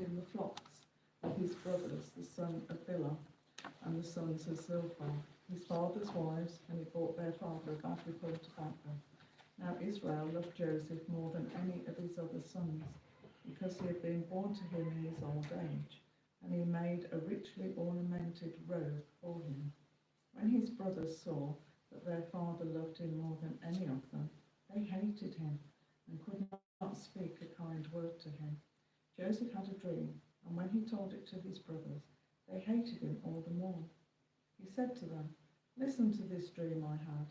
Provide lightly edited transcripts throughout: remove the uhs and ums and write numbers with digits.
in the flocks of his brothers, the son of Bilhah and the sons of Zilpah, his father's wives, and he brought their father a bad report about them. Now Israel loved Joseph more than any of his other sons, because he had been born to him in his old age, and he made a richly ornamented robe for him. When his brothers saw that their father loved him more than any of them, they hated him and could not speak a kind word to him. Joseph had a dream, and when he told it to his brothers, they hated him all the more. He said to them, "Listen to this dream I had.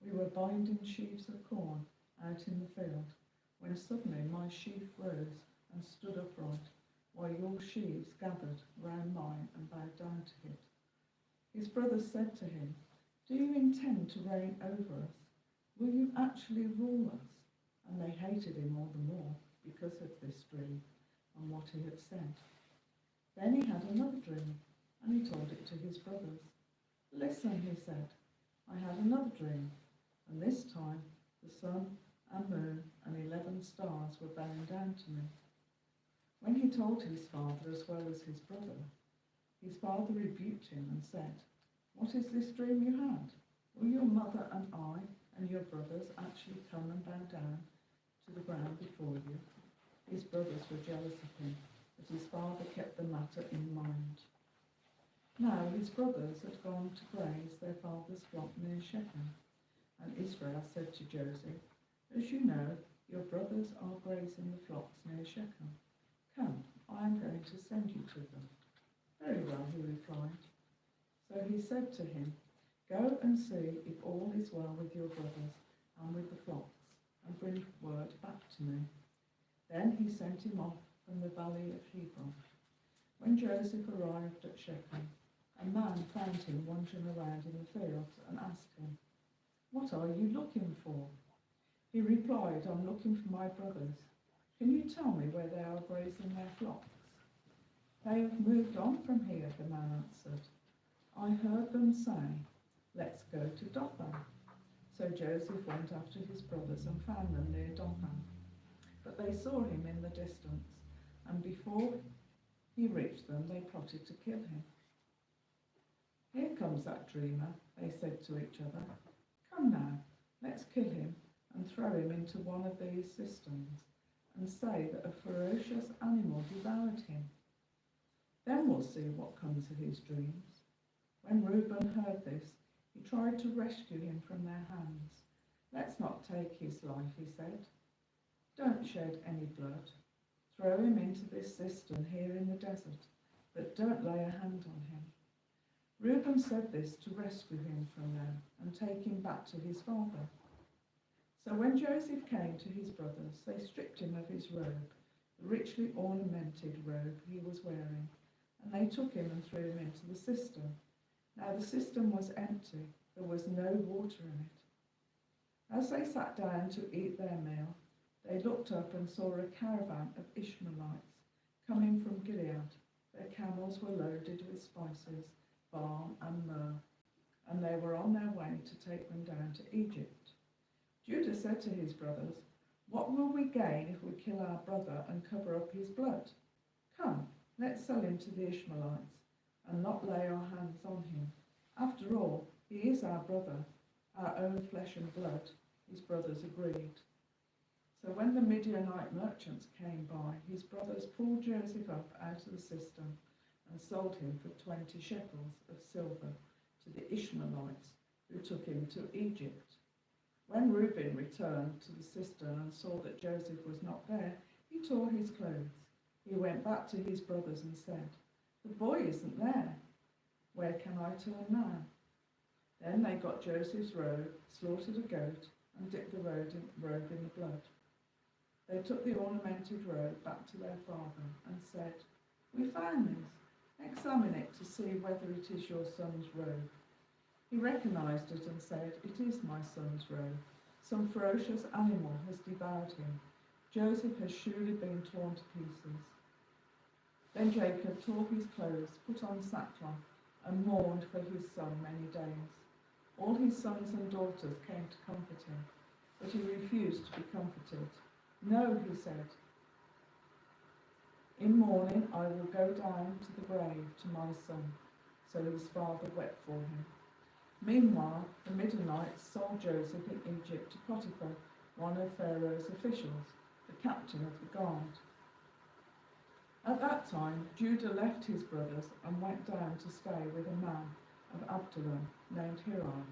We were binding sheaves of corn out in the field, when suddenly my sheaf rose and stood upright, while your sheaves gathered round mine and bowed down to it." His brothers said to him, "Do you intend to reign over us? Will you actually rule us?" And they hated him all the more because of this dream and what he had said. Then he had another dream, and he told it to his brothers. "Listen," he said, "I had another dream, and this time the sun and moon and 11 stars were bowing down to me." When he told his father as well as his father rebuked him and said, "What is this dream you had? Will your mother and I and your brothers actually come and bow down to the ground before you?" His brothers were jealous of him, but his father kept the matter in mind. Now his brothers had gone to graze their father's flock near Shechem, and Israel said to Joseph, "As you know, your brothers are grazing the flocks near Shechem. Come, I am going to send you to them." "Very well," he replied. So he said to him, "Go and see if all is well with your brothers and with the flocks, and bring word back to me." Then he sent him off from the valley of Hebron. When Joseph arrived at Shechem, a man found him wandering around in the fields and asked him, "What are you looking for?" He replied, "I'm looking for my brothers. Can you tell me where they are grazing their flocks?" "They have moved on from here," the man answered. "I heard them say, 'Let's go to Dothan.'" So Joseph went after his brothers and found them near Dothan. But they saw him in the distance, and before he reached them, they plotted to kill him. "Here comes that dreamer," they said to each other. "Come now, let's kill him and throw him into one of these cisterns, and say that a ferocious animal devoured him. Then we'll see what comes of his dreams." When Reuben heard this, he tried to rescue him from their hands. "Let's not take his life," he said. "Don't shed any blood. Throw him into this cistern here in the desert, but don't lay a hand on him." Reuben said this to rescue him from them and take him back to his father. So when Joseph came to his brothers, they stripped him of his robe, the richly ornamented robe he was wearing, and they took him and threw him into the cistern. Now the cistern was empty, there was no water in it. As they sat down to eat their meal, they looked up and saw a caravan of Ishmaelites coming from Gilead. Their camels were loaded with spices, balm and myrrh, and they were on their way to take them down to Egypt. Judah said to his brothers, "What will we gain if we kill our brother and cover up his blood? Come, let's sell him to the Ishmaelites and not lay our hands on him. After all, he is our brother, our own flesh and blood." His brothers agreed. So when the Midianite merchants came by, his brothers pulled Joseph up out of the cistern and sold him for 20 shekels of silver to the Ishmaelites, who took him to Egypt. When Reuben returned to the cistern and saw that Joseph was not there, he tore his clothes. He went back to his brothers and said, "The boy isn't there. Where can I turn now?" Then they got Joseph's robe, slaughtered a goat, and dipped the robe in the blood. They took the ornamented robe back to their father and said, "We found this. Examine it to see whether it is your son's robe." He recognized it and said, "It is my son's robe. Some ferocious animal has devoured him. Joseph has surely been torn to pieces." Then Jacob tore his clothes, put on sackcloth, and mourned for his son many days. All his sons and daughters came to comfort him, but he refused to be comforted. "No," he said, In mourning I will go down to the grave to my son. So his father wept for him. Meanwhile, the Midianites sold Joseph in Egypt to Potiphar, one of Pharaoh's officials, the captain of the guard. At that time, Judah left his brothers and went down to stay with a man of Absalom named Hiram.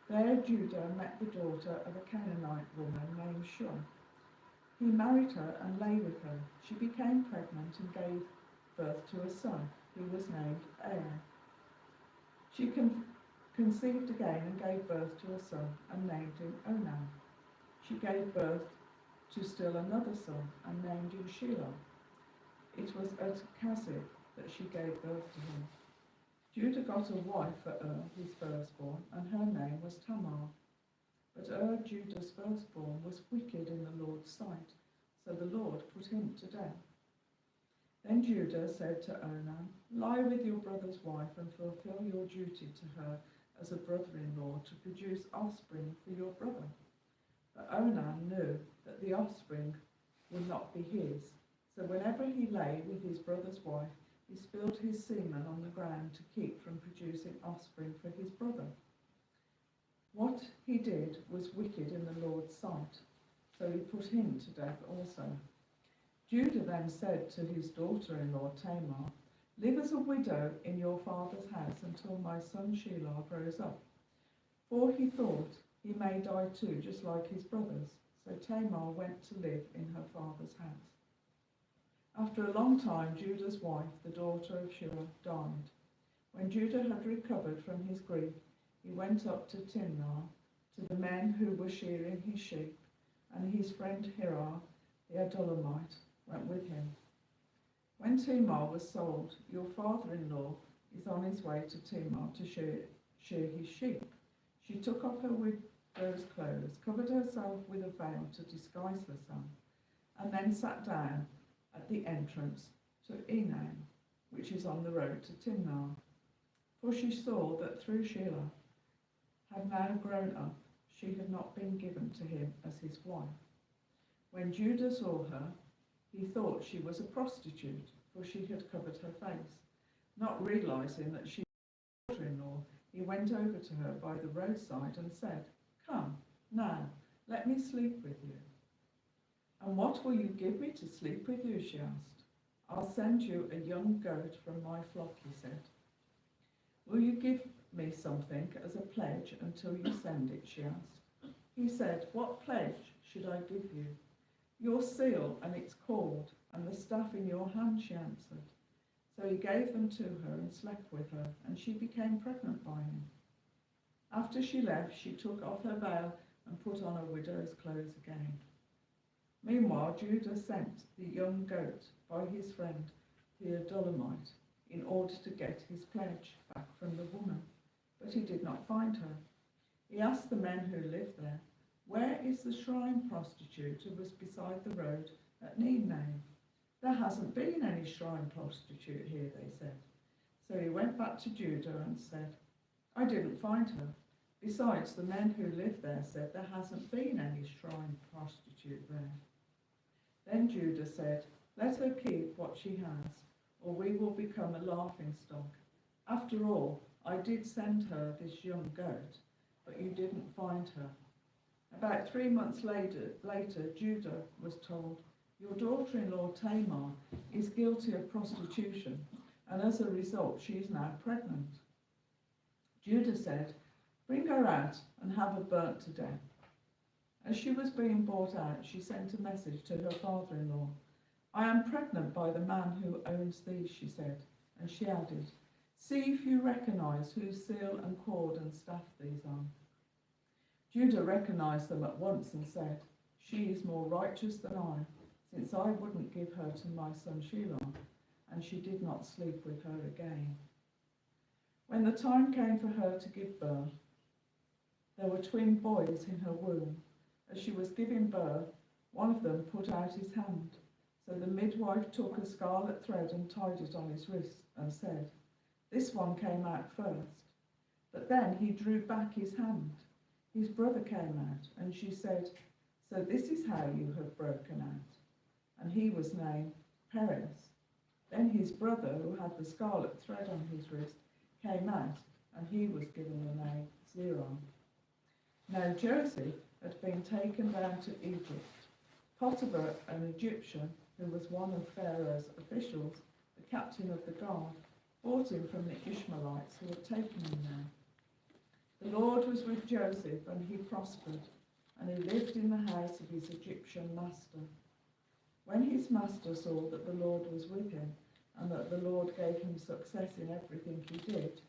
There Judah met the daughter of a Canaanite woman named Shua. He married her and lay with her. She became pregnant and gave birth to a son, who was named Er. She conceived again and gave birth to a son and named him Onan. She gave birth to still another son and named him Shelah. It was at Kazib that she gave birth to him. Judah got a wife for his firstborn, and her name was Tamar. But Judah's firstborn, was wicked in the Lord's sight, so the Lord put him to death. Then Judah said to Onan, "Lie with your brother's wife and fulfill your duty to her as a brother-in-law to produce offspring for your brother." But Onan knew that the offspring would not be his, so whenever he lay with his brother's wife, he spilled his semen on the ground to keep from producing offspring for his brother. What he did was wicked in the Lord's sight, so he put him to death also. Judah then said to his daughter-in-law Tamar, "Live as a widow in your father's house until my son Shelah grows up." For he thought he may die too, just like his brothers. So Tamar went to live in her father's house. After a long time, Judah's wife, the daughter of Shua, died. When Judah had recovered from his grief, he went up to Timnah to the men who were shearing his sheep, and his friend Hiram, the Adullamite, went with him. When Tamar was sold, "Your father-in-law is on his way to Timnah to shear his sheep." She took off her widow's clothes, covered herself with a veil to disguise herself, and then sat down at the entrance to Enam, which is on the road to Timnah. For she saw that though Shelah had now grown up, she had not been given to him as his wife. When Judah saw her, he thought she was a prostitute, for she had covered her face. Not realizing that she was his daughter-in-law, he went over to her by the roadside and said, "Come, now, let me sleep with you." "And what will you give me to sleep with you?" she asked. "I'll send you a young goat from my flock," he said. "Will you give me something as a pledge until you send it?" she asked. He said, "What pledge should I give you?" "Your seal and its cord, and the staff in your hand," she answered. So he gave them to her and slept with her, and she became pregnant by him. After she left, she took off her veil and put on her widow's clothes again. Meanwhile, Judah sent the young goat by his friend, the Adullamite, in order to get his pledge back from the woman, but he did not find her. He asked the men who lived there, "Where is the shrine prostitute who was beside the road at Enam?" "There hasn't been any shrine prostitute here," they said. So he went back to Judah and said, "I didn't find her. Besides, the men who live there said there hasn't been any shrine prostitute there." Then Judah said, "Let her keep what she has, or we will become a laughingstock. After all, I did send her this young goat, but you didn't find her." About 3 months later, Judah was told, "Your daughter-in-law Tamar is guilty of prostitution, and as a result she is now pregnant." Judah said, "Bring her out and have her burnt to death." As she was being brought out, she sent a message to her father-in-law. "I am pregnant by the man who owns these," she said, and she added, "See if you recognize whose seal and cord and staff these are." Judah recognized them at once and said, "She is more righteous than I, since I wouldn't give her to my son Shelah," and she did not sleep with her again. When the time came for her to give birth, there were twin boys in her womb. As she was giving birth, one of them put out his hand. So the midwife took a scarlet thread and tied it on his wrist and said, "This one came out first." But then he drew back his hand. His brother came out, and she said, "So this is how you have broken out." And he was named Perez. his brother, who had the scarlet thread on his wrist, came out, and he was given the name Zeron. Now Joseph had been taken down to Egypt. Potiphar, an Egyptian, who was one of Pharaoh's officials, the captain of the guard, bought him from the Ishmaelites who had taken him there. The Lord was with Joseph, and he prospered, and he lived in the house of his Egyptian master. When his master saw that the Lord was with him, and that the Lord gave him success in everything he did,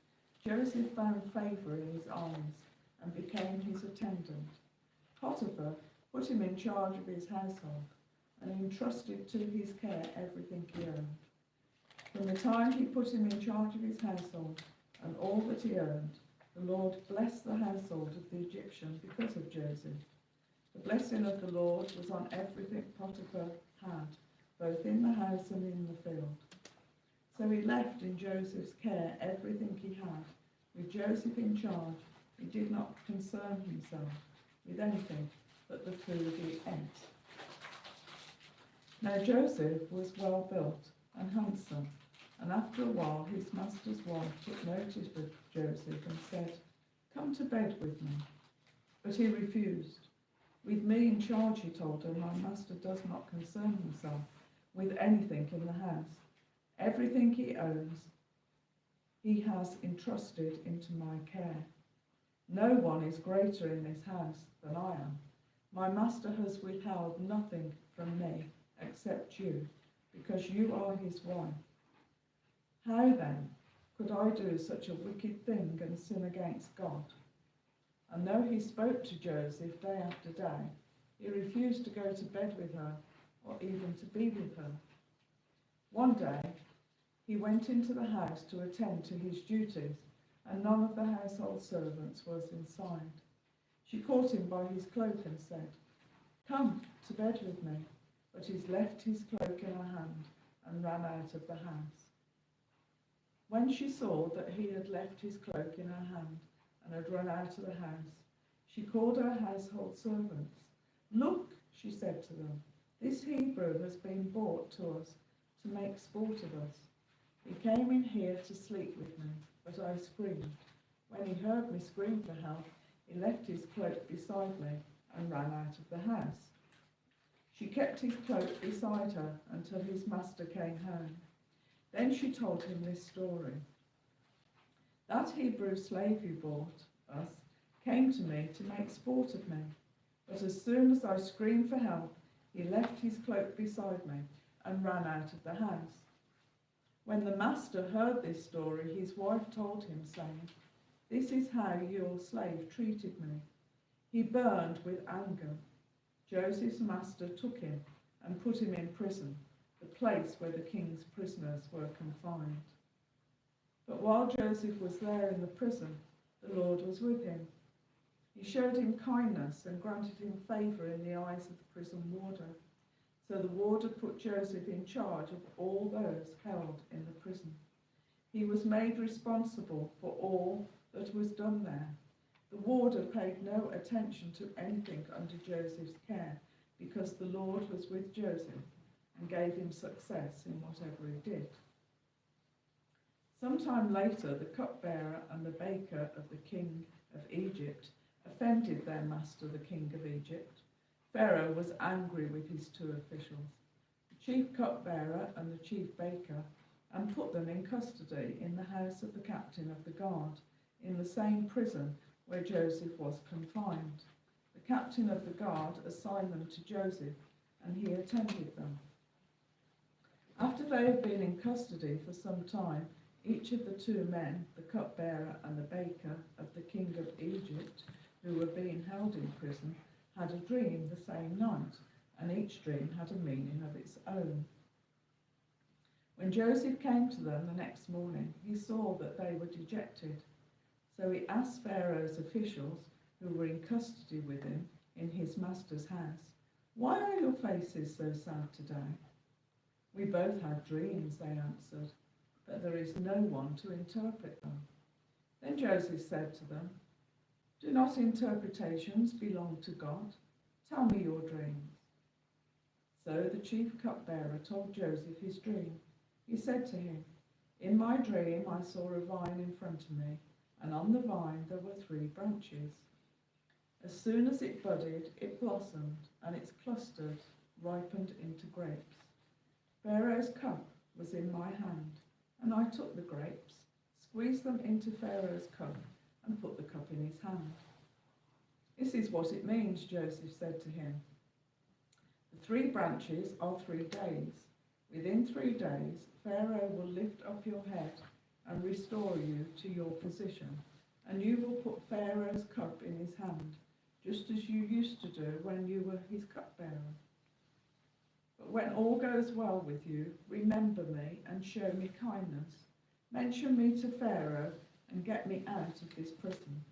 Joseph found favour in his eyes and became his attendant. Potiphar put him in charge of his household and entrusted to his care everything he owned. From the time he put him in charge of his household and all that he owned, the Lord blessed the household of the Egyptian because of Joseph. The blessing of the Lord was on everything Potiphar had, both in the house and in the field. So he left in Joseph's care everything he had. With Joseph in charge, he did not concern himself with anything but the food he ate. Now Joseph was well built and handsome, and after a while his master's wife took notice of Joseph and said, "Come to bed with me." But he refused. "With me in charge," he told her, "my master does not concern himself with anything in the house. Everything he owns, he has entrusted into my care. No one is greater in this house than I am. My master has withheld nothing from me except you, because you are his wife. How then could I do such a wicked thing and sin against God?" And though he spoke to Joseph day after day, he refused to go to bed with her or even to be with her. One day, he went into the house to attend to his duties, and none of the household servants was inside. She caught him by his cloak and said, "Come to bed with me." But he left his cloak in her hand and ran out of the house. When she saw that he had left his cloak in her hand and had run out of the house, she called her household servants. "Look," she said to them, "this Hebrew has been brought to us to make sport of us. He came in here to sleep with me, but I screamed. When he heard me scream for help, he left his cloak beside me and ran out of the house." She kept his cloak beside her until his master came home. Then she told him this story. "That Hebrew slave you bought us came to me to make sport of me, but as soon as I screamed for help, he left his cloak beside me and ran out of the house." When the master heard this story, his wife told him, saying, "This is how your slave treated me." He burned with anger. Joseph's master took him and put him in prison, the place where the king's prisoners were confined. But while Joseph was there in the prison, the Lord was with him. He showed him kindness and granted him favor in the eyes of the prison warder. So the warder put Joseph in charge of all those held in the prison. He was made responsible for all that was done there. The warder paid no attention to anything under Joseph's care, because the Lord was with Joseph and gave him success in whatever he did. Sometime later, the cupbearer and the baker of the king of Egypt offended their master, the king of Egypt. Pharaoh was angry with his two officials, the chief cupbearer and the chief baker, and put them in custody in the house of the captain of the guard, in the same prison where Joseph was confined. The captain of the guard assigned them to Joseph, and he attended them. After they had been in custody for some time, each of the two men, the cupbearer and the baker of the king of Egypt, who were being held in prison, had a dream the same night, and each dream had a meaning of its own. When Joseph came to them the next morning, he saw that they were dejected. So he asked Pharaoh's officials, who were in custody with him in his master's house, "Why are your faces so sad today?" "We both had dreams," they answered, "but there is no one to interpret them." Then Joseph said to them, "Do not interpretations belong to God? Tell me your dreams." So the chief cupbearer told Joseph his dream. He said to him, "In my dream I saw a vine in front of me, and on the vine there were 3 branches. As soon as it budded, it blossomed, and its clusters ripened into grapes. Pharaoh's cup was in my hand, and I took the grapes, squeezed them into Pharaoh's cup, and put the cup in his hand." "This is what it means," Joseph said to him. "The 3 branches are 3 days. Within 3 days, Pharaoh will lift up your head and restore you to your position, and you will put Pharaoh's cup in his hand, just as you used to do when you were his cupbearer. But when all goes well with you, remember me and show me kindness. Mention me to Pharaoh and get me out of this prison.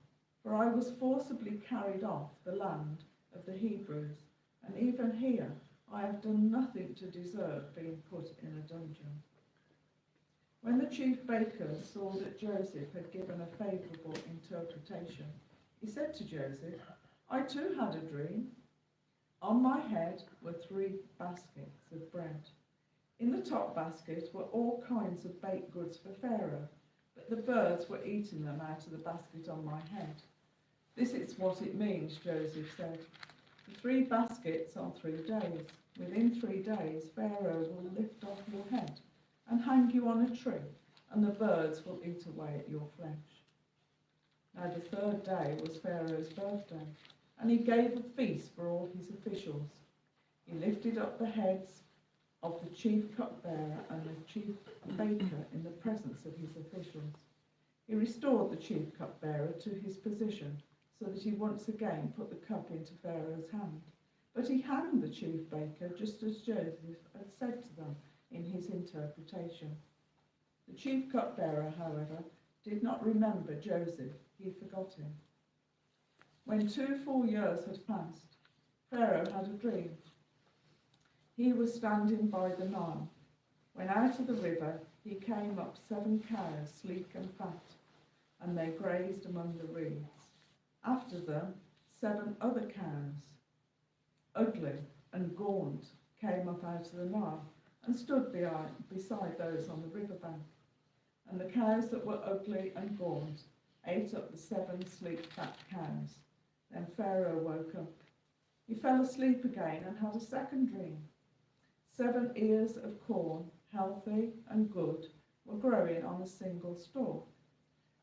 For I was forcibly carried off the land of the Hebrews, and even here I have done nothing to deserve being put in a dungeon." When the chief baker saw that Joseph had given a favourable interpretation, he said to Joseph, "I too had a dream. On my head were 3 baskets of bread. In the top basket were all kinds of baked goods for Pharaoh, but the birds were eating them out of the basket on my head." "This is what it means," Joseph said. "The 3 baskets are 3 days. Within 3 days, Pharaoh will lift off your head and hang you on a tree, and the birds will eat away at your flesh." Now the 3rd day was Pharaoh's birthday, and he gave a feast for all his officials. He lifted up the heads of the chief cupbearer and the chief baker in the presence of his officials. He restored the chief cupbearer to his position, so that he once again put the cup into Pharaoh's hand. But he hanged the chief baker, just as Joseph had said to them in his interpretation. The chief cupbearer, however, did not remember Joseph. He forgot him. When 2 full years had passed, Pharaoh had a dream. He was standing by the Nile, when out of the river he came up 7 cows, sleek and fat, and they grazed among the reeds. After them, 7 other cows, ugly and gaunt, came up out of the Nile and stood beside those on the riverbank. And the cows that were ugly and gaunt ate up the 7 sleek fat cows. Then Pharaoh woke up. He fell asleep again and had a second dream. 7 ears of corn, healthy and good, were growing on a single stalk.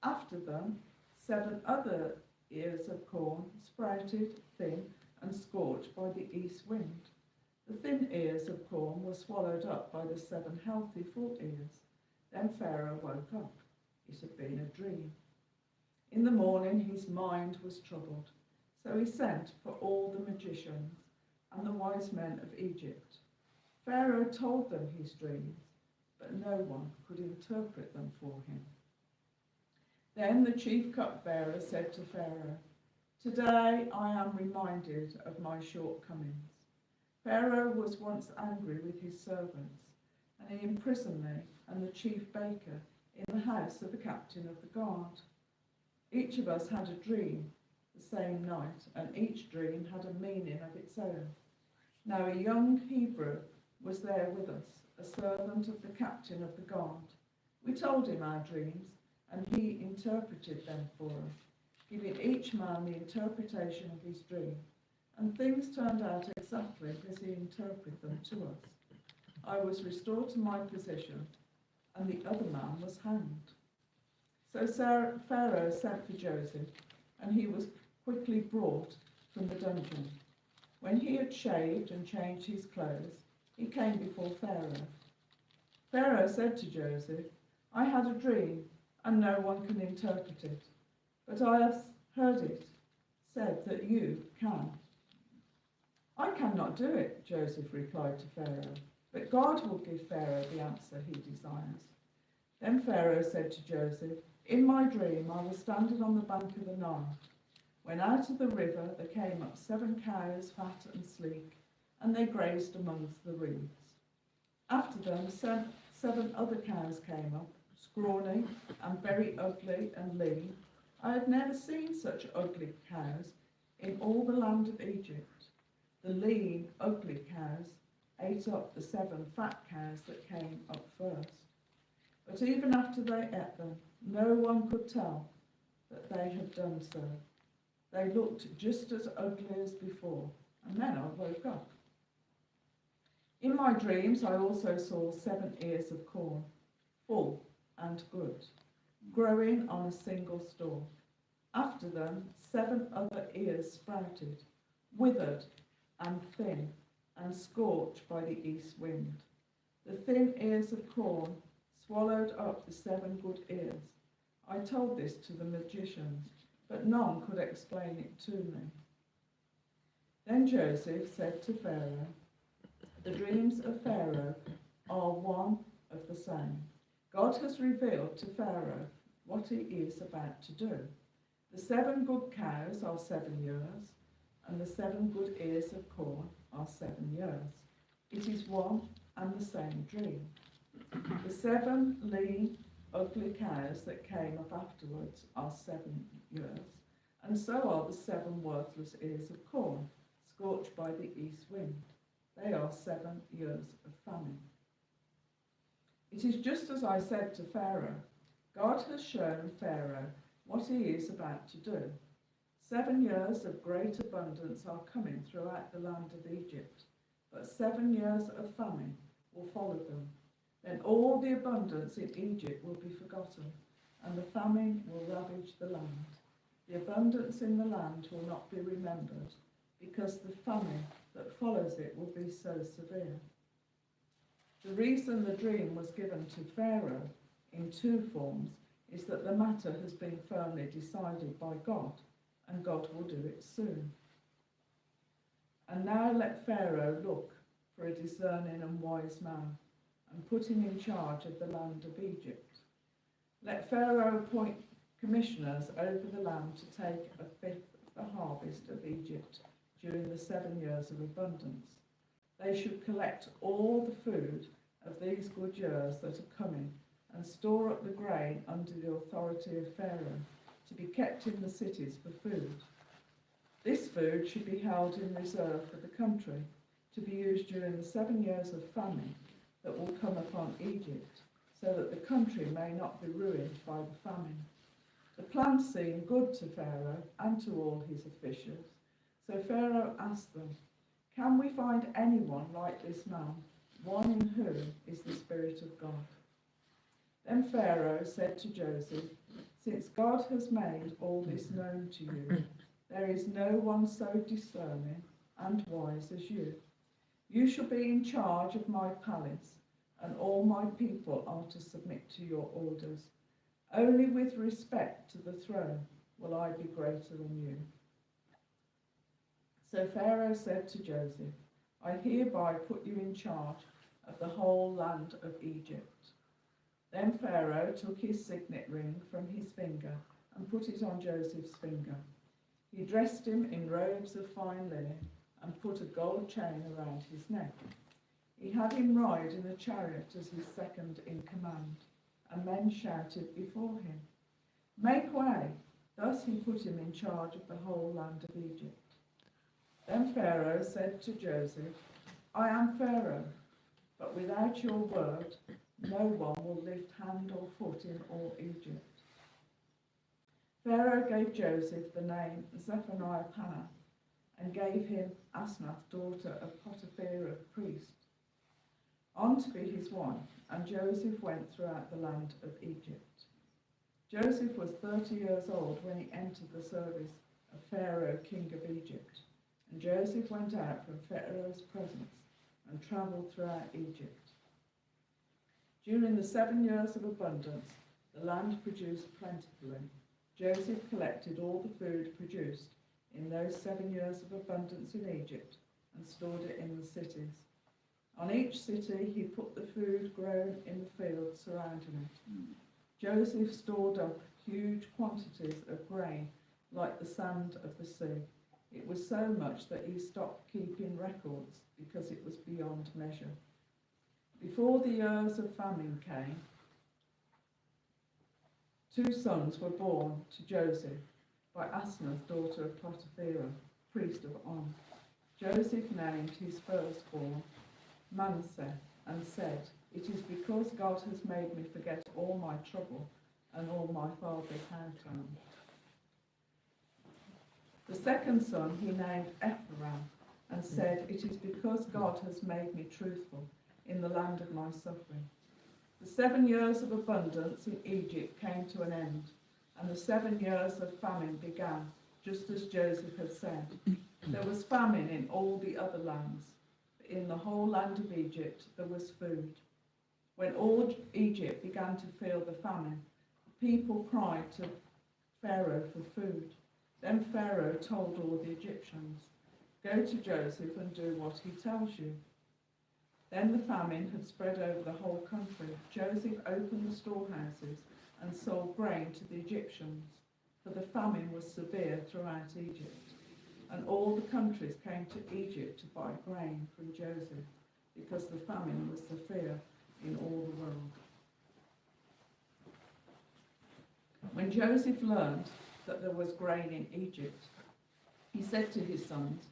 After them, 7 other ears of corn sprouted thin and scorched by the east wind. The thin ears of corn were swallowed up by the 7 healthy full ears. Then Pharaoh woke up. It had been a dream. In the morning his mind was troubled, so he sent for all the magicians and the wise men of Egypt. Pharaoh told them his dreams, but no one could interpret them for him. Then the chief cupbearer said to Pharaoh, "Today I am reminded of my shortcomings. Pharaoh was once angry with his servants, and he imprisoned me and the chief baker in the house of the captain of the guard. Each of us had a dream the same night, and each dream had a meaning of its own. Now a young Hebrew was there with us, a servant of the captain of the guard. We told him our dreams, and he interpreted them for us, giving each man the interpretation of his dream, and things turned out exactly as he interpreted them to us. I was restored to my position, and the other man was hanged." So Pharaoh sent for Joseph, and he was quickly brought from the dungeon. When he had shaved and changed his clothes, he came before Pharaoh. Pharaoh said to Joseph, "I had a dream, and no one can interpret it, but I have heard it said that you can." "I cannot do it," Joseph replied to Pharaoh, "but God will give Pharaoh the answer he desires." Then Pharaoh said to Joseph, "In my dream I was standing on the bank of the Nile, when out of the river there came up 7 cows, fat and sleek, and they grazed amongst the reeds. After them 7 other cows came up, scrawny and very ugly and lean. I had never seen such ugly cows in all the land of Egypt. The lean, ugly cows ate up the 7 fat cows that came up first. But even after they ate them, no one could tell that they had done so. They looked just as ugly as before, and then I woke up. In my dreams, I also saw 7 ears of corn, full and good, growing on a single stalk. After them, 7 other ears sprouted, withered and thin, and scorched by the east wind. The thin ears of corn swallowed up the 7 good ears. I told this to the magicians, but none could explain it to me. Then Joseph said to Pharaoh, "The dreams of Pharaoh are one of the same. God has revealed to Pharaoh what he is about to do. The 7 good cows are 7 years, and the 7 good ears of corn are 7 years. It is one and the same dream. The 7 lean, ugly cows that came up afterwards are 7 years, and so are the 7 worthless ears of corn, scorched by the east wind. They are 7 years of famine. It is just as I said to Pharaoh. God has shown Pharaoh what he is about to do. 7 years of great abundance are coming throughout the land of Egypt, but 7 years of famine will follow them. Then all the abundance in Egypt will be forgotten, and the famine will ravage the land. The abundance in the land will not be remembered, because the famine that follows it will be so severe." The reason the dream was given to Pharaoh in 2 forms is that the matter has been firmly decided by God, and God will do it soon. And now let Pharaoh look for a discerning and wise man, and put him in charge of the land of Egypt. Let Pharaoh appoint commissioners over the land to take 1/5 of the harvest of Egypt during the 7 years of abundance. They should collect all the food of these good years that are coming, and store up the grain under the authority of Pharaoh, to be kept in the cities for food. This food should be held in reserve for the country, to be used during the 7 years of famine that will come upon Egypt, so that the country may not be ruined by the famine. The plan seemed good to Pharaoh and to all his officials, so Pharaoh asked them, "Can we find anyone like this man, one in whom is the Spirit of God?" Then Pharaoh said to Joseph, "Since God has made all this known to you, there is no one so discerning and wise as you. You shall be in charge of my palace, and all my people are to submit to your orders. Only with respect to the throne will I be greater than you." So Pharaoh said to Joseph, "I hereby put you in charge of the whole land of Egypt." Then Pharaoh took his signet ring from his finger and put it on Joseph's finger. He dressed him in robes of fine linen and put a gold chain around his neck. He had him ride in a chariot as his second in command, and men shouted before him, "Make way!" Thus he put him in charge of the whole land of Egypt. Then Pharaoh said to Joseph, "I am Pharaoh, but without your word, no one will lift hand or foot in all Egypt." Pharaoh gave Joseph the name Zephaniah-Paneah, and gave him Asnath, daughter of Potiphar, priest, on to be his wife, and Joseph went throughout the land of Egypt. Joseph was 30 years old when he entered the service of Pharaoh, king of Egypt, and Joseph went out from Pharaoh's presence and travelled throughout Egypt. During the 7 years of abundance, the land produced plentifully. Joseph collected all the food produced in those 7 years of abundance in Egypt and stored it in the cities. On each city he put the food grown in the fields surrounding it. Joseph stored up huge quantities of grain like the sand of the sea. It was so much that he stopped keeping records because it was beyond measure. Before the years of famine came, 2 sons were born to Joseph by Asnath, daughter of Potiphar, priest of On. Joseph named his firstborn Manasseh, and said, "It is because God has made me forget all my trouble and all my father's household." The second son he named Ephraim, and said, "It is because God has made me truthful in the land of my suffering." The 7 years of abundance in Egypt came to an end, and the 7 years of famine began, just as Joseph had said. There was famine in all the other lands, but in the whole land of Egypt there was food. When all Egypt began to feel the famine, the people cried to Pharaoh for food. Then Pharaoh told all the Egyptians, "Go to Joseph and do what he tells you." Then the famine had spread over the whole country. Joseph opened the storehouses and sold grain to the Egyptians, for the famine was severe throughout Egypt. And all the countries came to Egypt to buy grain from Joseph, because the famine was severe in all the world. When Joseph learned that there was grain in Egypt, he said to his sons,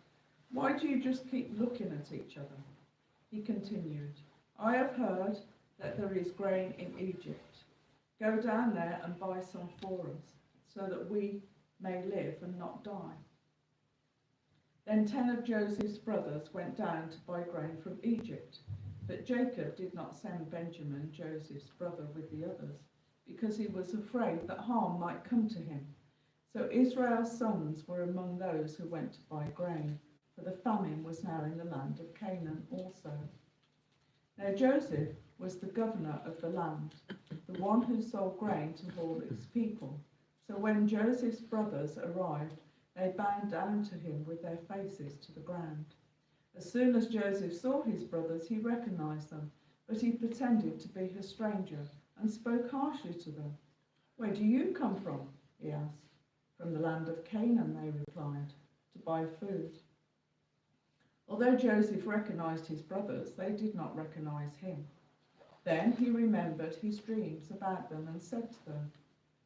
"Why do you just keep looking at each other?" He continued, "I have heard that there is grain in Egypt. Go down there and buy some for us, so that we may live and not die." Then 10 of Joseph's brothers went down to buy grain from Egypt, but Jacob did not send Benjamin, Joseph's brother, with the others, because he was afraid that harm might come to him. So Israel's sons were among those who went to buy grain, for the famine was now in the land of Canaan also. Now Joseph was the governor of the land, the one who sold grain to all its people. So when Joseph's brothers arrived, they bowed down to him with their faces to the ground. As soon as Joseph saw his brothers, he recognized them, but he pretended to be a stranger and spoke harshly to them. "Where do you come from?" he asked. "From the land of Canaan," they replied, "to buy food." Although Joseph recognized his brothers, they did not recognize him. Then he remembered his dreams about them and said to them,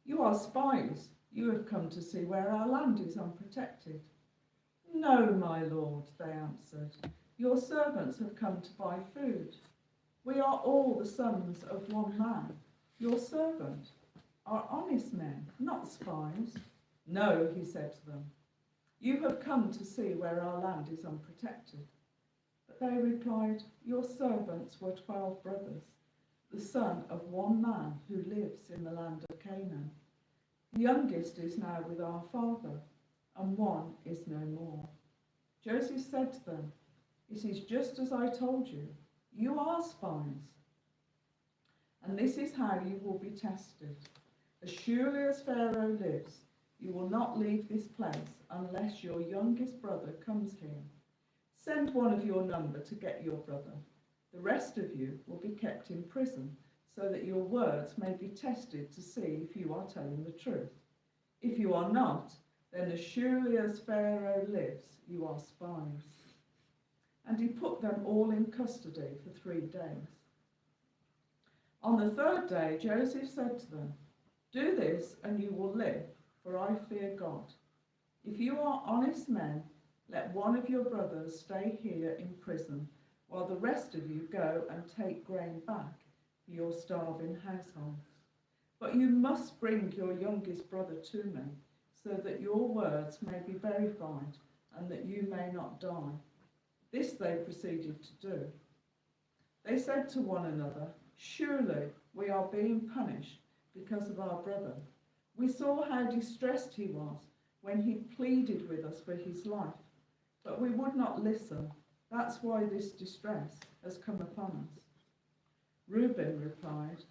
"You are spies. You have come to see where our land is unprotected." "No, my lord," they answered. "Your servants have come to buy food. We are all the sons of one man. Your servant are honest men, not spies." "No," he said to them. "You have come to see where our land is unprotected." But they replied, "Your servants were 12 brothers, the son of one man who lives in the land of Canaan. The youngest is now with our father, and one is no more." Joseph said to them, "It is just as I told you. You are spies. And this is how you will be tested. As surely as Pharaoh lives, you will not leave this place unless your youngest brother comes here. Send one of your number to get your brother. The rest of you will be kept in prison, so that your words may be tested to see if you are telling the truth. If you are not, then as surely as Pharaoh lives, you are spies." And he put them all in custody for 3 days. On the 3rd day, Joseph said to them, "Do this and you will live, for I fear God. If you are honest men, let one of your brothers stay here in prison, while the rest of you go and take grain back for your starving households. But you must bring your youngest brother to me, so that your words may be verified and that you may not die." This they proceeded to do. They said to one another, "Surely we are being punished because of our brother. We saw how distressed he was when he pleaded with us for his life, but we would not listen. That's why this distress has come upon us." Reuben replied,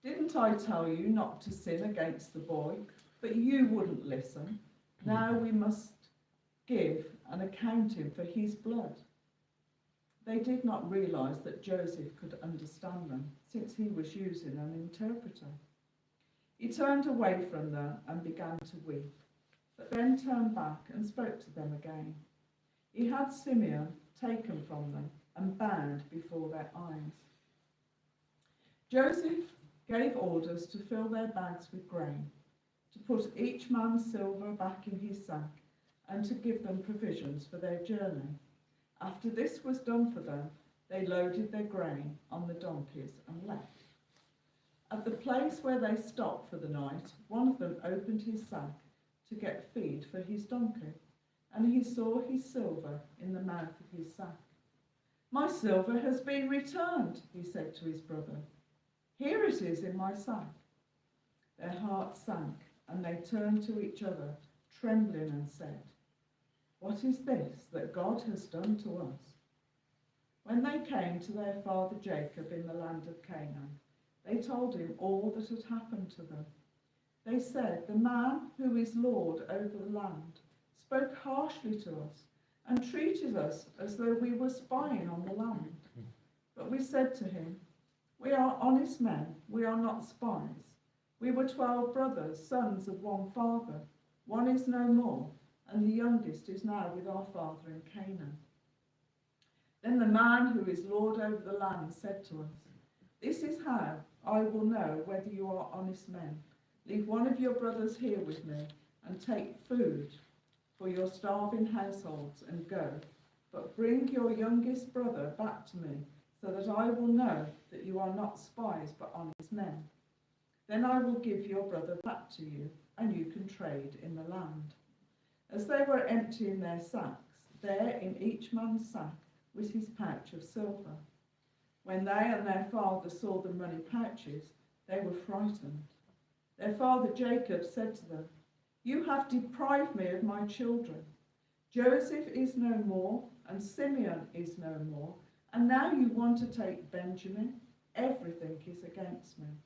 "Didn't I tell you not to sin against the boy? But you wouldn't listen. Now we must give an accounting for his blood." They did not realize that Joseph could understand them, since he was using an interpreter. He turned away from them and began to weep, but then turned back and spoke to them again. He had Simeon taken from them and bound before their eyes. Joseph gave orders to fill their bags with grain, to put each man's silver back in his sack, and to give them provisions for their journey. After this was done for them, They loaded their grain on the donkeys and left. At the place where they stopped for the night, one of them opened his sack to get feed for his donkey, and he saw his silver in the mouth of his sack. "My silver has been returned," he said to his brother. "Here it is in my sack." Their hearts sank, and they turned to each other, trembling, and said, "What is this that God has done to us?" When they came to their father Jacob in the land of Canaan, they told him all that had happened to them. They said, "The man who is Lord over the land spoke harshly to us and treated us as though we were spying on the land. But we said to him, 'We are honest men, we are not spies. We were 12 brothers, sons of one father. One is no more, and the youngest is now with our father in Canaan.' Then the man who is Lord over the land said to us, 'This is how I will know whether you are honest men. Leave one of your brothers here with me, and take food for your starving households and go. But bring your youngest brother back to me, so that I will know that you are not spies but honest men. Then I will give your brother back to you, and you can trade in the land.' As they were emptying their sacks, there in each man's sack was his pouch of silver. When they and their father saw the money pouches, they were frightened. Their father Jacob said to them, 'You have deprived me of my children. Joseph is no more, and Simeon is no more, and now you want to take Benjamin? Everything is against me.'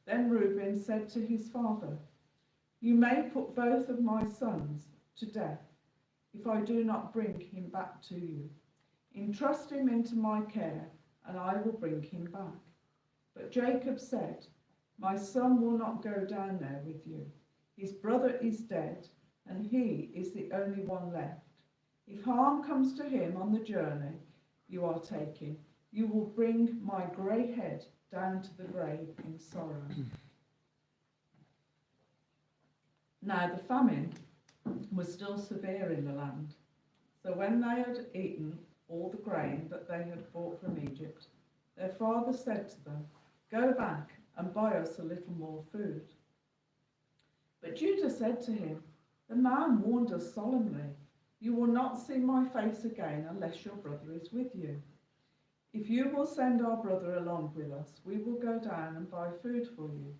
Then Reuben said to his father, 'You may put both of my sons to death if I do not bring him back to you. Entrust him into my care, and I will bring him back.' But Jacob said, 'My son will not go down there with you. His brother is dead, and he is the only one left. If harm comes to him on the journey you are taking, you will bring my grey head down to the grave in sorrow.' Now the famine was still severe in the land. So when they had eaten all the grain that they had brought from Egypt, their father said to them, 'Go back and buy us a little more food.' But Judah said to him, 'The man warned us solemnly, "You will not see my face again unless your brother is with you. If you will send our brother along with us, we will go down and buy food for you.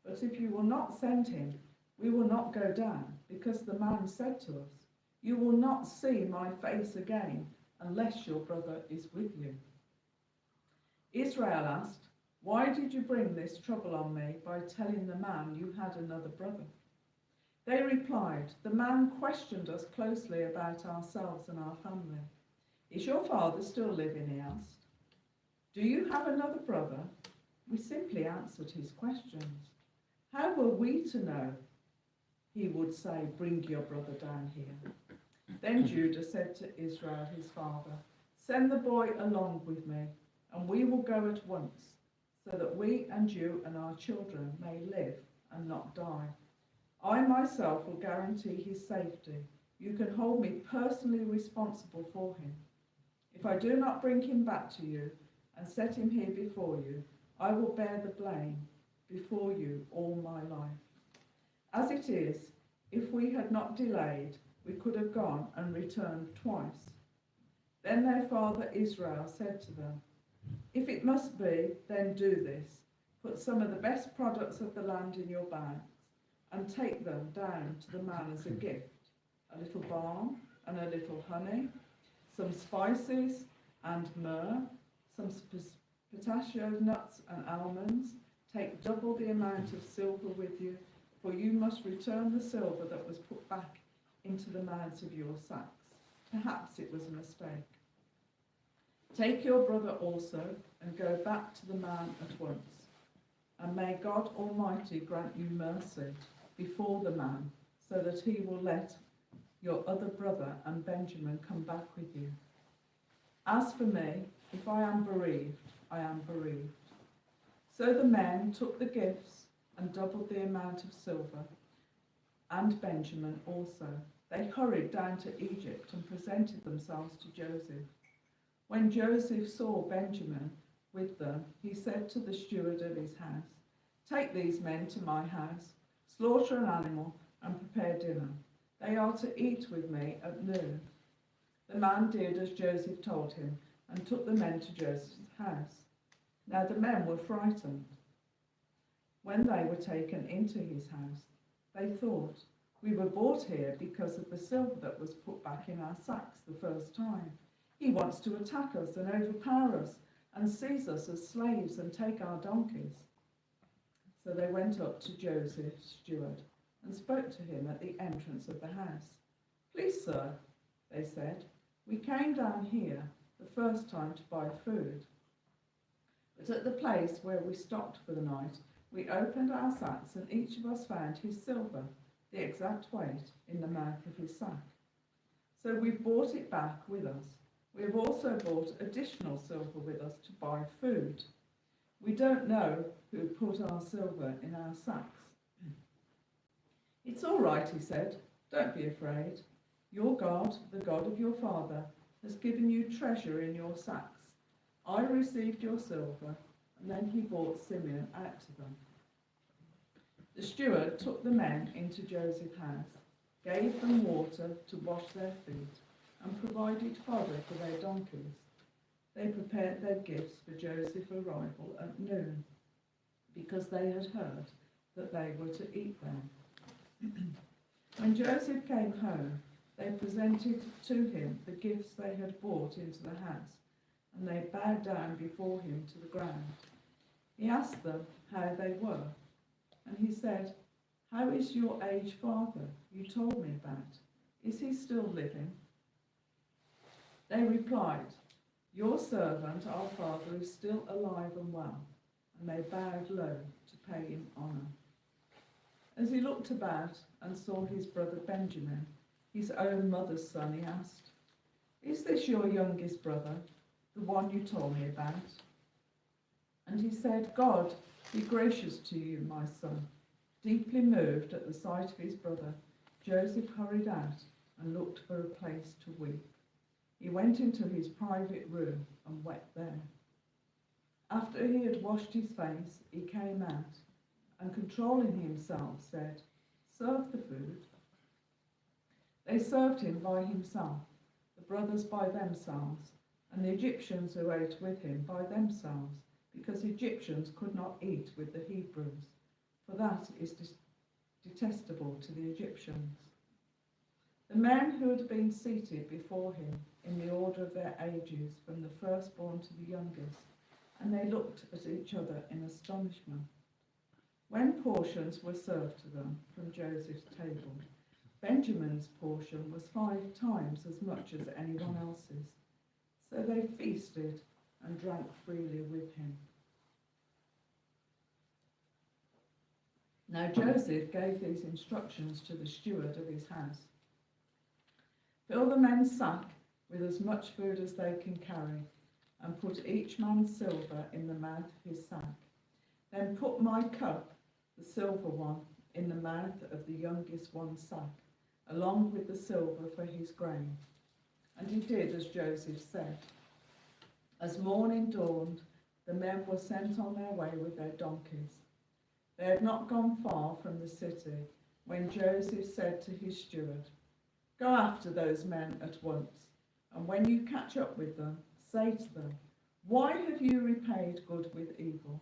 But if you will not send him, we will not go down, because the man said to us, "You will not see my face again unless your brother is with you." Israel asked, "Why did you bring this trouble on me by telling the man you had another brother?" They replied, "The man questioned us closely about ourselves and our family. 'Is your father still living?' he asked. 'Do you have another brother?' We simply answered his questions. How were we to know? He would say, 'Bring your brother down here.' Then Judah said to Israel his father, 'Send the boy along with me, and we will go at once, so that we and you and our children may live and not die. I myself will guarantee his safety. You can hold me personally responsible for him. If I do not bring him back to you and set him here before you, I will bear the blame before you all my life. As it is, if we had not delayed, we could have gone and returned twice.' Then their father Israel said to them, 'If it must be, then do this. Put some of the best products of the land in your bags and take them down to the man as a gift, a little balm and a little honey, some spices and myrrh, some pistachio nuts and almonds. Take double the amount of silver with you, for you must return the silver that was put back into the mouths of your sacks. Perhaps it was a mistake. Take your brother also and go back to the man at once. And may God Almighty grant you mercy before the man, so that he will let your other brother and Benjamin come back with you. As for me, if I am bereaved, I am bereaved.' So the men took the gifts and doubled the amount of silver, and Benjamin also. They hurried down to Egypt and presented themselves to Joseph. When Joseph saw Benjamin with them, he said to the steward of his house, "Take these men to my house, slaughter an animal, and prepare dinner. They are to eat with me at noon." The man did as Joseph told him and took the men to Joseph's house. Now the men were frightened. When they were taken into his house, they thought, "We were brought here because of the silver that was put back in our sacks the first time. He wants to attack us and overpower us and seize us as slaves and take our donkeys." So they went up to Joseph's steward and spoke to him at the entrance of the house. "Please, sir," they said, "we came down here the first time to buy food. But at the place where we stopped for the night, we opened our sacks and each of us found his silver, the exact weight, in the mouth of his sack. So we've brought it back with us. We have also brought additional silver with us to buy food. We don't know who put our silver in our sacks." "It's all right," he said. "Don't be afraid. Your God, the God of your father, has given you treasure in your sacks. I received your silver." And then he brought Simeon out to them. The steward took the men into Joseph's house, gave them water to wash their feet, and provided fodder for their donkeys. They prepared their gifts for Joseph's arrival at noon, because they had heard that they were to eat there. When Joseph came home, they presented to him the gifts they had brought into the house, and they bowed down before him to the ground. He asked them how they were, and he said, "How is your aged father you told me about? Is he still living?" They replied, "Your servant, our father, is still alive and well," and they bowed low to pay him honour. As he looked about and saw his brother Benjamin, his own mother's son, he asked, "Is this your youngest brother, the one you told me about?" And he said, "God be gracious to you, my son." Deeply moved at the sight of his brother, Joseph hurried out and looked for a place to weep. He went into his private room and wept there. After he had washed his face, he came out and, controlling himself, said, "Serve the food." They served him by himself, the brothers by themselves, and the Egyptians who ate with him by themselves, because Egyptians could not eat with the Hebrews, for that is detestable to the Egyptians. The men who had been seated before him in the order of their ages, from the firstborn to the youngest, and they looked at each other in astonishment. When portions were served to them from Joseph's table, Benjamin's portion was 5 times as much as anyone else's. So they feasted and drank freely with him. Now Joseph gave these instructions to the steward of his house. "Fill the men's sack with as much food as they can carry, and put each man's silver in the mouth of his sack. Then put my cup, the silver one, in the mouth of the youngest one's sack, along with the silver for his grain." And he did as Joseph said. As morning dawned, the men were sent on their way with their donkeys. They had not gone far from the city when Joseph said to his steward, "Go after those men at once, and when you catch up with them, say to them, 'Why have you repaid good with evil?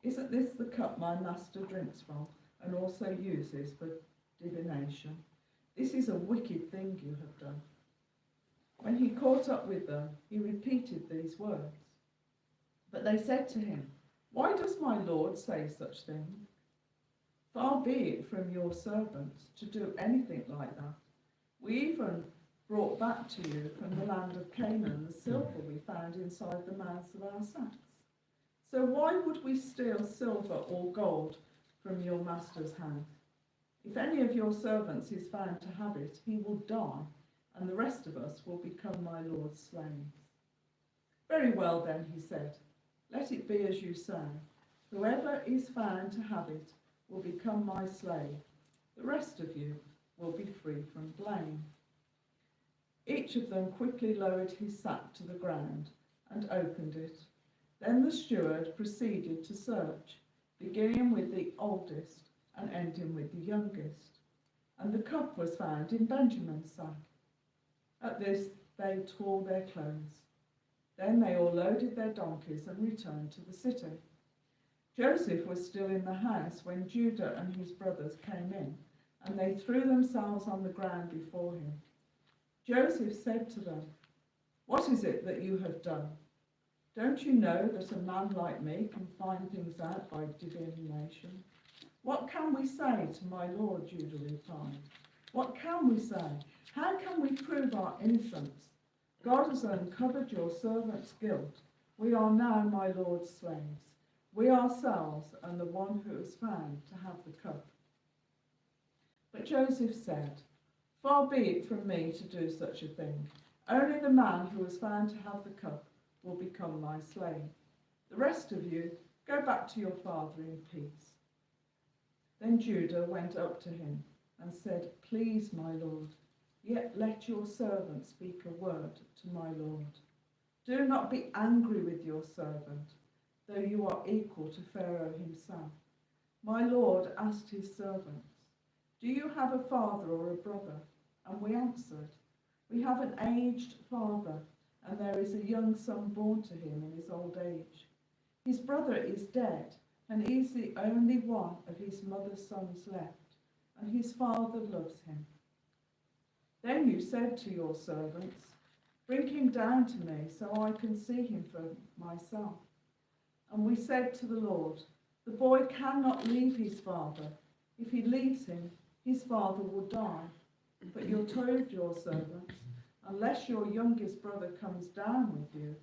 Isn't this the cup my master drinks from and also uses for divination? This is a wicked thing you have done.'" When he caught up with them, he repeated these words. But they said to him, "Why does my lord say such things? Far be it from your servants to do anything like that. We even brought back to you from the land of Canaan the silver we found inside the mouths of our sacks. So why would we steal silver or gold from your master's house? If any of your servants is found to have it, he will die, and the rest of us will become my lord's slaves." "Very well then," he said, "let it be as you say. Whoever is found to have it will become my slave. The rest of you will be free from blame." Each of them quickly lowered his sack to the ground and opened it. Then the steward proceeded to search, beginning with the oldest and ending with the youngest. And the cup was found in Benjamin's sack. At this they tore their clothes. Then they all loaded their donkeys and returned to the city. Joseph was still in the house when Judah and his brothers came in, and they threw themselves on the ground before him. Joseph said to them, "What is it that you have done? Don't you know that a man like me can find things out by divination? What can we say to my lord?" Judah replied. "What can we say? How can we prove our innocence? God has uncovered your servant's guilt. We are now my lord's slaves, we ourselves and the one who is found to have the cup." But Joseph said, "Far be it from me to do such a thing. Only the man who was found to have the cup will become my slave. The rest of you, go back to your father in peace." Then Judah went up to him and said, "Please, my lord, yet let your servant speak a word to my lord. Do not be angry with your servant, though you are equal to Pharaoh himself." My lord asked his servants, "Do you have a father or a brother?" And we answered, "We have an aged father, and there is a young son born to him in his old age. His brother is dead, and he is the only one of his mother's sons left, and his father loves him." Then you said to your servants, "Bring him down to me so I can see him for myself." And we said to the Lord, "The boy cannot leave his father. If he leaves him, his father will die." But you told your servants, "Unless your youngest brother comes down with you,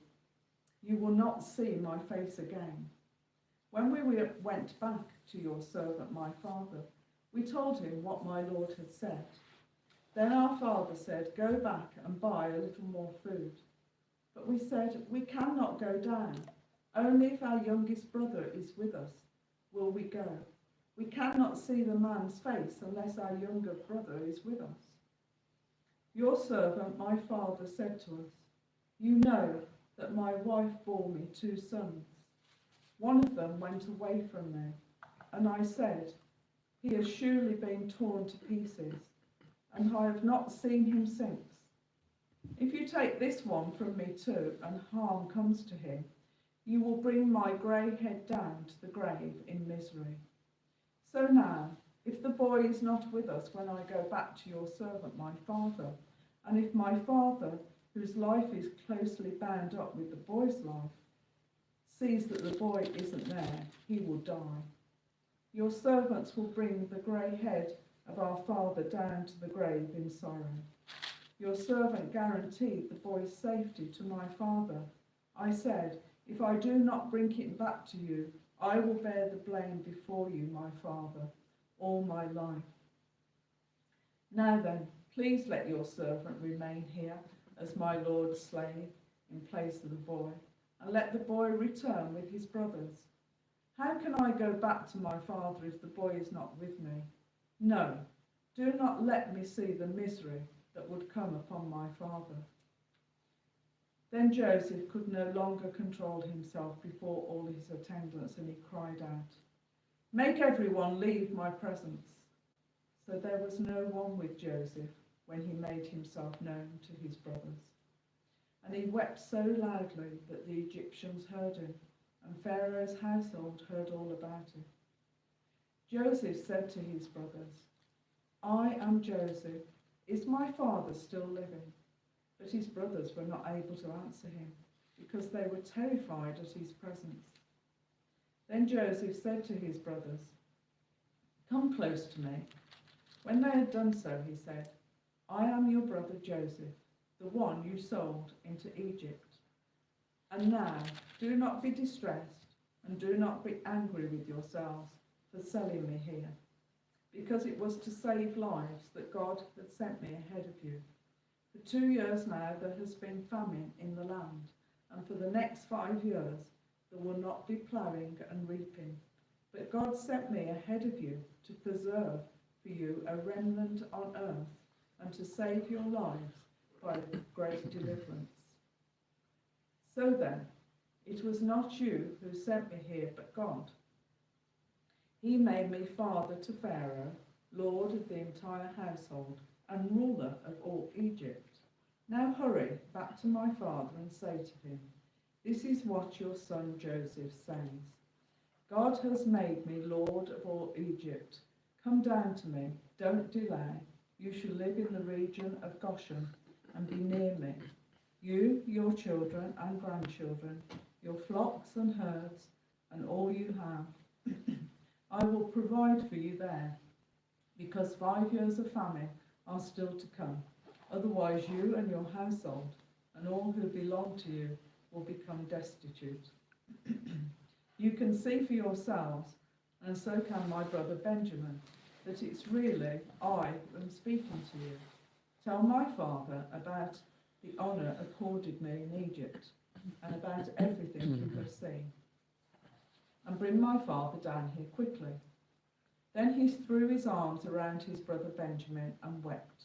you will not see my face again." When we went back to your servant my father, we told him what my lord had said. Then our father said, "Go back and buy a little more food." But we said, "We cannot go down. Only if our youngest brother is with us will we go. We cannot see the man's face unless our younger brother is with us." Your servant my father said to us, "You know that my wife bore me 2 sons. One of them went away from me, and I said, 'He has surely been torn to pieces,' and I have not seen him since. If you take this one from me too, and harm comes to him, you will bring my grey head down to the grave in misery. So now, if the boy is not with us when I go back to your servant my father, and if my father, whose life is closely bound up with the boy's life, sees that the boy isn't there, he will die. Your servants will bring the grey head of our father down to the grave in sorrow." Your servant guaranteed the boy's safety to my father. I said, "If I do not bring it back to you, I will bear the blame before you, my father, all my life. Now then, please let your servant remain here as my lord's slave in place of the boy, and let the boy return with his brothers. How can I go back to my father if the boy is not with me? No, do not let me see the misery that would come upon my father." Then Joseph could no longer control himself before all his attendants, and he cried out, "Make everyone leave my presence." So there was no one with Joseph when he made himself known to his brothers. And he wept so loudly that the Egyptians heard him, and Pharaoh's household heard all about it. Joseph said to his brothers, "I am Joseph. Is my father still living?" But his brothers were not able to answer him, because they were terrified at his presence. Then Joseph said to his brothers, "Come close to me." When they had done so, he said, "I am your brother Joseph, the one you sold into Egypt. And now, do not be distressed, and do not be angry with yourselves for selling me here, because it was to save lives that God had sent me ahead of you. For 2 years now there has been famine in the land, and for the next 5 years there will not be ploughing and reaping. But God sent me ahead of you to preserve for you a remnant on earth, and to save your lives, by a great deliverance. So then, it was not you who sent me here, but God. He made me father to Pharaoh, lord of the entire household, and ruler of all Egypt. Now hurry back to my father and say to him, this is what your son Joseph says. God has made me lord of all Egypt. Come down to me, don't delay. You shall live in the region of Goshen and be near me. You, your children and grandchildren, your flocks and herds, and all you have. I will provide for you there, because 5 years of famine are still to come. Otherwise you and your household and all who belong to you will become destitute. You can see for yourselves, and so can my brother Benjamin, that it's really I who am speaking to you. Tell my father about the honour accorded me in Egypt, and about everything you have seen. And bring my father down here quickly. Then he threw his arms around his brother Benjamin and wept.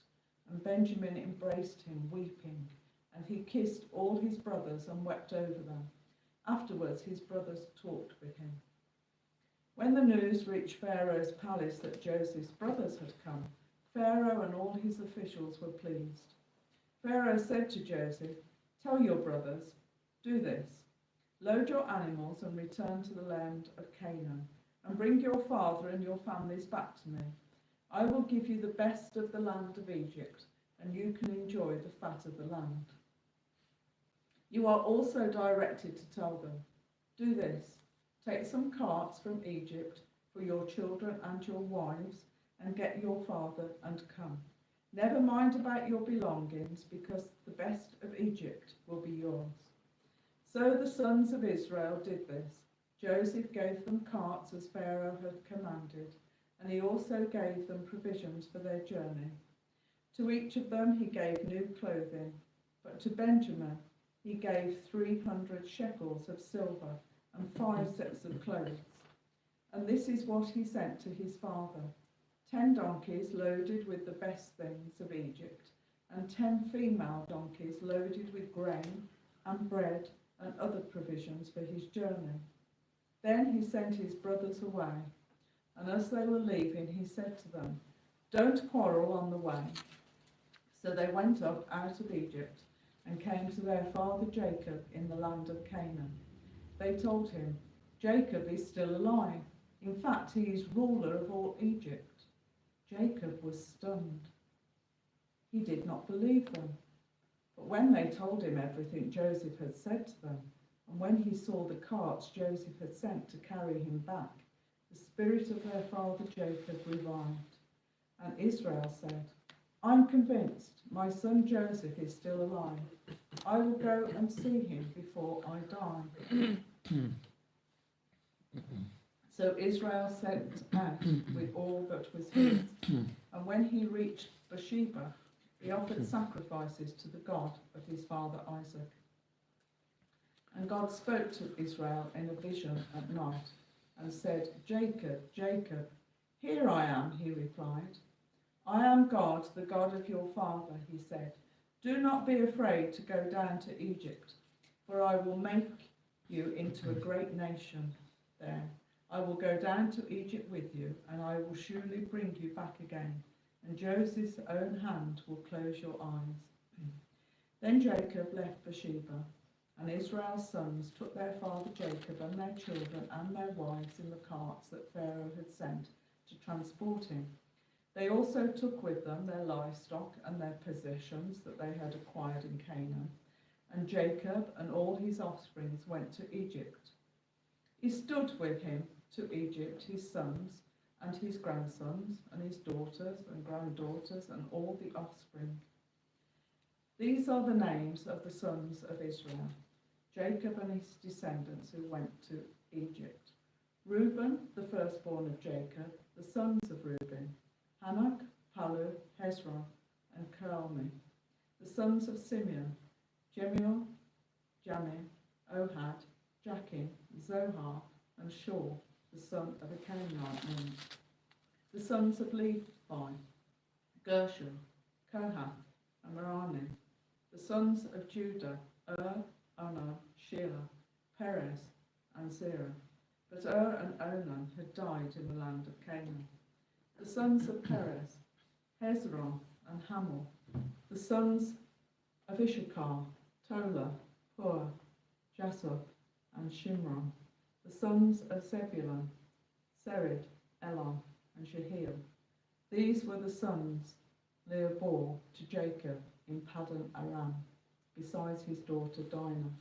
And Benjamin embraced him, weeping, and he kissed all his brothers and wept over them. Afterwards his brothers talked with him. When the news reached Pharaoh's palace that Joseph's brothers had come, Pharaoh and all his officials were pleased. Pharaoh said to Joseph, tell your brothers, do this. Load your animals and return to the land of Canaan, and bring your father and your families back to me. I will give you the best of the land of Egypt, and you can enjoy the fat of the land. You are also directed to tell them, do this, take some carts from Egypt for your children and your wives, and get your father and come. Never mind about your belongings, because the best of Egypt will be yours. So the sons of Israel did this. Joseph gave them carts as Pharaoh had commanded, and he also gave them provisions for their journey. To each of them he gave new clothing, but to Benjamin he gave 300 shekels of silver and 5 sets of clothes. And this is what he sent to his father: 10 donkeys loaded with the best things of Egypt, and 10 female donkeys loaded with grain and bread and other provisions for his journey. Then he sent his brothers away, and as they were leaving, he said to them, don't quarrel on the way. So they went up out of Egypt and came to their father Jacob in the land of Canaan. They told him, Jacob is still alive. In fact, he is ruler of all Egypt. Jacob was stunned. He did not believe them. But when they told him everything Joseph had said to them, and when he saw the carts Joseph had sent to carry him back, the spirit of their father Jacob revived. And Israel said, I'm convinced my son Joseph is still alive. I will go and see him before I die. So Israel set out with all that was his. And when he reached Beersheba, he offered sacrifices to the God of his father Isaac. And God spoke to Israel in a vision at night and said, Jacob, Jacob. Here I am, he replied. I am God, the God of your father, he said. Do not be afraid to go down to Egypt, for I will make you into a great nation there. I will go down to Egypt with you, and I will surely bring you back again, and Joseph's own hand will close your eyes. Then Jacob left Beersheba, and Israel's sons took their father Jacob and their children and their wives in the carts that Pharaoh had sent to transport him. They also took with them their livestock and their possessions that they had acquired in Canaan. And Jacob and all his offspring went to Egypt. He stood with him to Egypt, his sons and his grandsons and his daughters and granddaughters and all the offspring. These are the names of the sons of Israel, Jacob and his descendants who went to Egypt. Reuben, the firstborn of Jacob, the sons of Reuben, Hanok, Palu, Hezron, and Carmi. The sons of Simeon, Jemuel, Jamin, Ohad, Jachin, Zohar, and Shaw, the son of a Canaanite woman. The sons of Levi, Gershon, Kohath, and Merari. The sons of Judah, Onan, Shelah, Perez, and Zerah. But and Onan had died in the land of Canaan. The sons of Perez, Hezron and Hamul. The sons of Issachar, Tola, Pur, Jasub, and Shimron. The sons of Zebulun, Sered, Elon, and Jehiel. These were the sons Leah bore to Jacob in Paddan Aram, besides his daughter Dinah.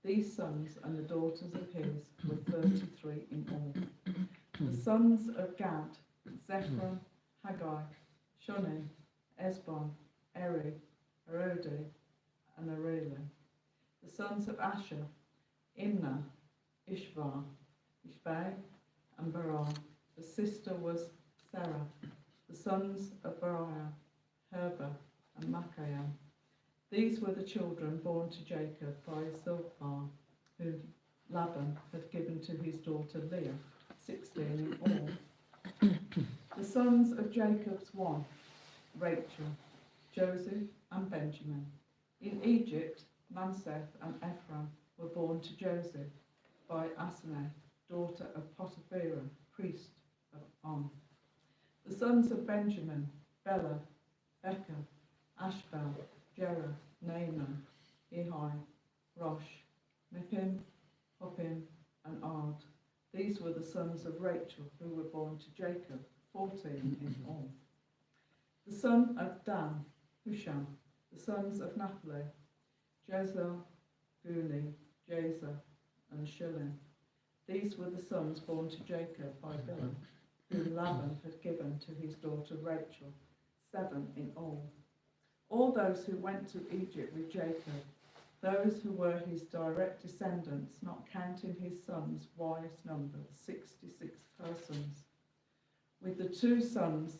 These sons and the daughters of his were 33 in all. The sons of Gad, Zephon, Haggai, Shuni, Esbon, Eri, Arodi, and Areli. The sons of Asher, Imnah, Ishvar, Ishbai, and Berai. The sister was Sarah. The sons of Beriah, Heber, and Machaiah. These were the children born to Jacob by Zilpah, who Laban had given to his daughter Leah, 16 in all. The sons of Jacob's wife, Rachel, Joseph, and Benjamin. In Egypt, Manasseh and Ephraim were born to Joseph by Asenath, daughter of Potipherah, priest of On. The sons of Benjamin, Bela, Becca, Ashbel, Jerah, Naaman, Ehi, Rosh, Mippim, Hoppim, and Ard. These were the sons of Rachel, who were born to Jacob, 14 in all. The son of Dan, Husham. The sons of Naphtali, Jezel, Guni, Jazer, and Shillim. These were the sons born to Jacob by Bilhah, whom Laban had given to his daughter Rachel, 7 in all. All those who went to Egypt with Jacob, those who were his direct descendants, not counting his sons' wives, numbered 66 persons, with the 2 sons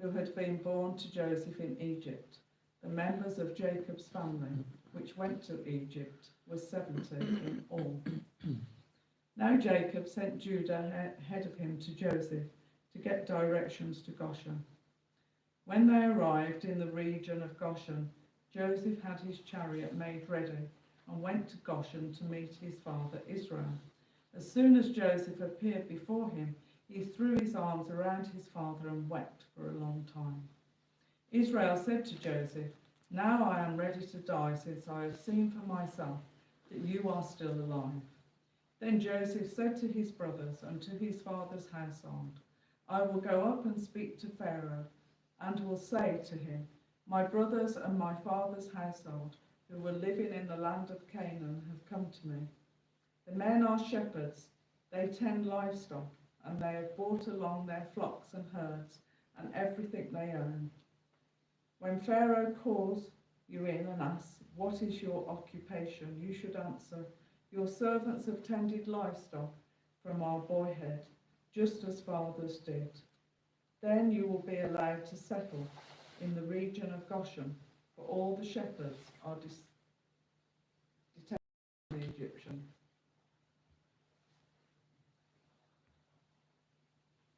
who had been born to Joseph in Egypt. The members of Jacob's family, which went to Egypt, were 70 in all. Now Jacob sent Judah ahead of him to Joseph to get directions to Goshen. When they arrived in the region of Goshen, Joseph had his chariot made ready and went to Goshen to meet his father Israel. As soon as Joseph appeared before him, he threw his arms around his father and wept for a long time. Israel said to Joseph, "Now I am ready to die, since I have seen for myself that you are still alive." Then Joseph said to his brothers and to his father's household, "I will go up and speak to Pharaoh, and will say to him, 'My brothers and my father's household, who were living in the land of Canaan, have come to me. The men are shepherds, they tend livestock, and they have brought along their flocks and herds and everything they own.' When Pharaoh calls you in and asks, 'What is your occupation?' you should answer, 'Your servants have tended livestock from our boyhood, just as fathers did.' Then you will be allowed to settle in the region of Goshen, for all the shepherds are